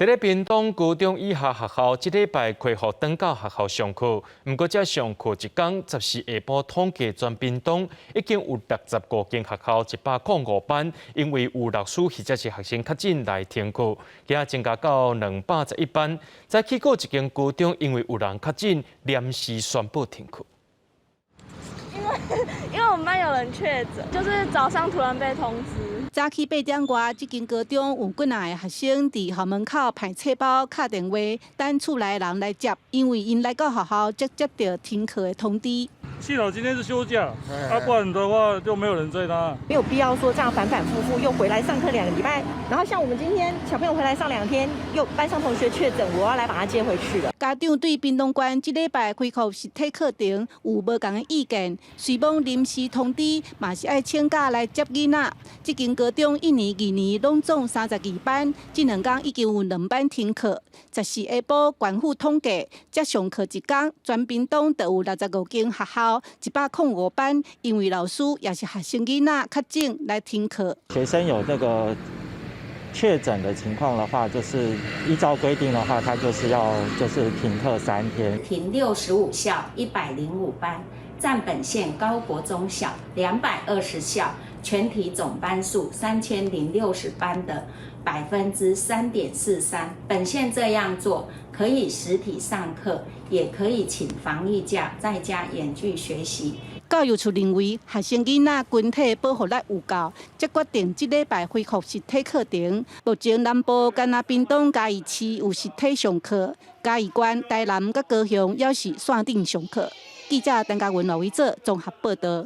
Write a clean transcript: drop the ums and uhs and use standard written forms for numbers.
伫咧屏东高中以下学校，即礼拜恢复转到学校上课。不过，才上课一天，14下晡统计全屏东已经有65间学校105班，因为有老师或者是学生确诊来停课，今仔增加到211班。再去过一间高中，因为有人确诊，临时宣布停课。因为我们班有人确诊，就是早上突然被通知。早起8点外，这间高中有几名学生伫校门口排册包、敲电话，等厝内人来接，因为因来到学校才接到停课的通知。幸好今天是休假，不然的话就没有人在那。没有必要说这样反反复复又回来上课2个礼拜，然后像我们今天小朋友回来上2天，又班上同学确诊，我要来把他接回去了。家长对屏东县这礼拜恢复实体课程有无同的意见，虽望临时通知，嘛是爱请假来接囡仔。这间高中1年、2年拢总32班，这2天已经有2班停课。14下晡，县府统计，才上课一天，全屏东就有65间学校105班，因为老师也是学生囡仔确诊来停课。学生有这个确诊的情况的话，就是依照规定的话，他就是停课3天。停65校105班，占本县高国中小220校，全体总班数3060班的3.43%。本县这样做，可以实体上课，也可以请防疫假，在家远距学习。教育处认为学生囡仔群体保护力有够，才决定这礼拜恢复实体课程。目前南部干那屏东嘉义市有实体上课，嘉义县、台南甲高雄也是线顶上课。记者陈嘉文、罗伟做综合报道。